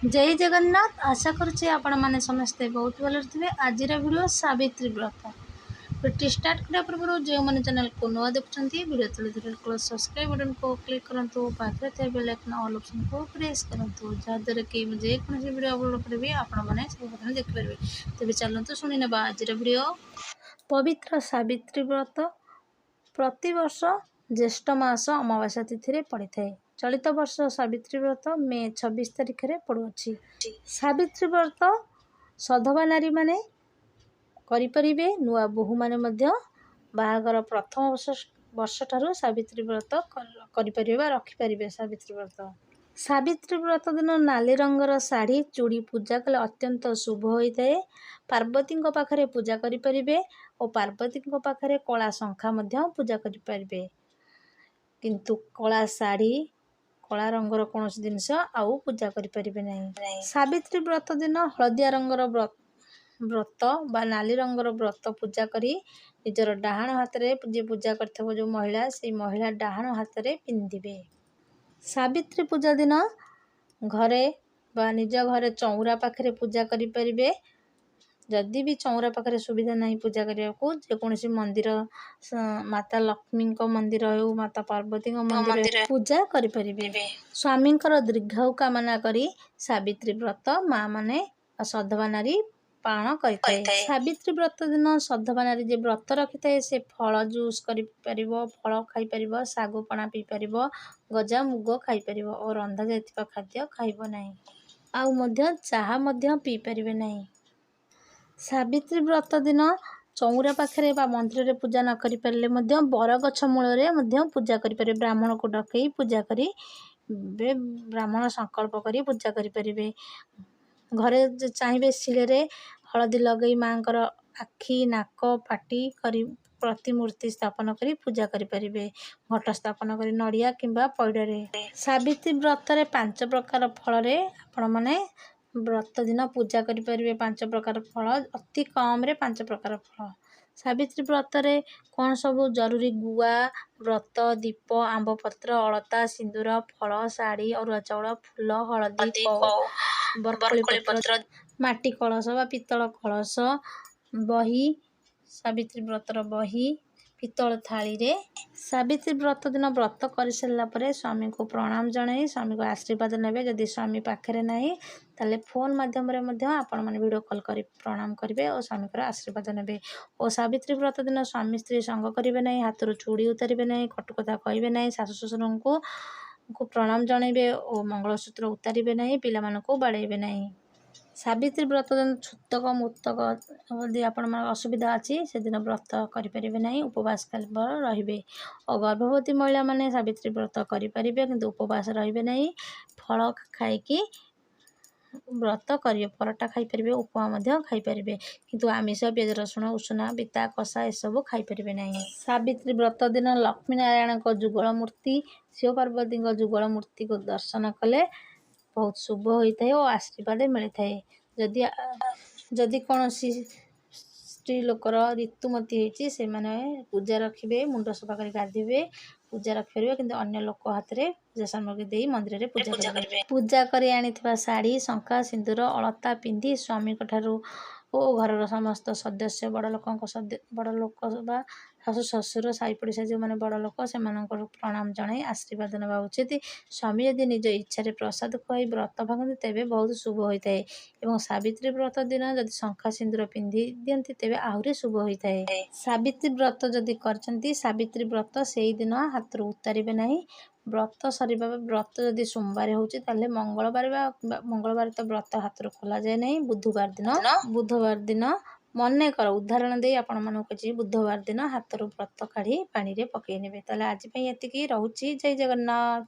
जय जगन्नाथ। आशा करुच्चे आपण मैंने समस्ते बहुत भल थे। आज वीडियो सावित्री व्रत वीडियो स्टार्ट करने पूर्व जो मैंने चैनल को नुआ देखुं वीडियो तले धीरे सब्सक्राइब बटन को क्लिक करूँ पाखे थे बेल आइकन ऑल ऑप्शन को प्रेस करूँ जहाँद्वारा कि मुझे जेकोसी वीडियो अपलोड करी आपण मैंने सब देखिपारे। तेज चलते शुणी ना आज वीडियो। पवित्र सावित्री व्रत प्रतिवर्ष ज्येष्ठ मास अमावास्या तिथि पड़ी था। चलित वर्ष सावित्री व्रत मे 26 तारिख में पड़ुछि। सावित्री व्रत सधवा नारी माने करिपरिबे। नुआ बोहू माने मध्य बाहागर प्रथम वर्ष ठारू सावित्री व्रत करिपरिबे रखिपारिबे। सावित्री व्रत सावित्री व्रत दिन नाली रंगर शाढ़ी चूड़ी पूजा कले अत्यंत शुभ होता है। पार्वती पाखरे पूजा करिपरिबे और पार्वती पाखरे कला शंखा मध्य पूजा करिपरिबे। किंतु कला शाढ़ी कला रंगर कौन जिनस आउ पूजा करिपरिबे नहीं। सावित्री व्रत दिन हलदिया रंगर व्रत बा नाली रंगर व्रत पूजा करी निजर डाहाण हाथ में जे पूजा करथबो जो महिला से महिला डाहाण हाथ में पिंधिबे। सावित्री पूजा दिन घरे बा निज घरे चौरा पाखरे पूजा करिपरिबे। जदि भी चौरा पाखरे सुविधा नहीं पूजा करने को जेकोसी मंदिर माता लक्ष्मी मंदिर हो माता पार्वती मंदिर पूजा करिपरिबे। स्वामी दीर्घायु कामना करी सावित्री व्रत माँ माने सधवा नारी पालन करिथाए। सावित्री व्रत दिन सधवा नारी जे व्रत रखिथाए से फल जूस करिपरिबो, फल खाई परिबो, सागु पଣା पी परिबो, गजा मुग खाई परिबो और रंधा जाइतिबा खाद्य खाइबो नाही। आउ मध्य चाहा मध्य पी परिबे नाही। सावित्री व्रत दिन चौरा पाखरे बा मंदिर में पूजा न करि परले मध्य बरगछ मूल में पूजा करि ब्राह्मण को डकई पूजा करी ब्राह्मण संकल्प करी पूजा करिपरिबे। घरे चाहिए शिले हलदी लगई माँ आखि नाक पाटी करी प्रतिमूर्ति स्थापन करी पूजा करिपरिबे। घट स्थापन करी नड़िया किंबा पैडरे। सावित्री व्रत रे 5 प्रकार फल रे आपण माने व्रत दिन पूजा करिपरिबे। 5 प्रकार फल अति कम रे 5 प्रकार फल। सावित्री व्रत रे कौन सब जरूरी गुआ व्रत दीप आंब पत्र अलता सिंदूर फल शाढ़ी अरुआ चाउल फूल हलदी बरकोली पत्र माटी कलश बा पितल कलश बही सावित्री व्रतर बही पितल थाली रे। सावित्री व्रत दिन व्रत कर सारा पर स्वामी को प्रणाम जनाई स्वामी को आशीर्वाद नेबे। जदि स्वामी पाखरे नाही ताले फोन माध्यम आपण माने वीडियो कॉल करी प्रणाम करेंगे और स्वामी को आशीर्वाद नेबे। और सावित्री व्रत दिन स्वामी स्त्री संग करेंगे नहीं, हाथ चूड़ी उतारे नहीं, कटु कथा कहे नहीं, शाशु शशुर को प्रणाम जनाइबे और मंगलसूत्र उतारे नहीं, पिला मानकु बाड़ेबे नहीं। सावित्री व्रत दिन छूतक मुतक यदि आपण असुविधा अच्छी से दिन व्रत करें नहीं, उपवास रे। और गर्भवती महिला माने सावित्री व्रत करें किंतु उपवास रे नहीं, फल खाई व्रत करेंगे। परोटा खाई पारे, उपमा खाई पारे किंतु आमिष पियाज रसुण उषुना बिता कषा एसबू खाई पारे नहीं। सावित्री व्रत दिन लक्ष्मी नारायण जुगल मूर्ति शिव पार्वती जुगल मूर्ति को दर्शन कले बहुत शुभ होता है और आशीर्वाद मिलता है। जदि कौन स्त्री लोकर ऋतुमती होती से माने पूजा रखिए, मुंड सफा कर गाधे पूजा रखिपारे किंतु अन्य लोक हाथ में पूजा सामग्री दे मंदिर में पूजा करेंगे। पूजा कर आनी शाढ़ी शंखा सिंदूर अलता पिंधि स्वामी ठारू और घर समस्त सदस्य बड़ लोक शाशु शशुर साई पड़िशा जो मैंने बड़ लोक से प्रणाम जनाई आशीर्वाद नेबा उचित। स्वामी यदि निज इच्छा प्रसाद खुआई व्रत भागती तेबे बहुत शुभ होता है। एवं सावित्री व्रत दिन जदि शंखा सिंदूर पिंधि दियंती तेबे आहुरी शुभ होता है। सावित्री व्रत जदि करचंती सावित्री व्रत से दिन हाथ उतारे नहीं। व्रत सरीबा व्रत जदि सोमवार होची ताले मंगलवार तो व्रत हाथ खोला जाए नहीं। बुधवार दिन मन कर उदाहरण दे आपण मानक कहि बुधवार दिन हाथ व्रत काढ़ी पानी रे पकई नेबे। ताले आज पई एतिकी रहउची। जय जगन्नाथ।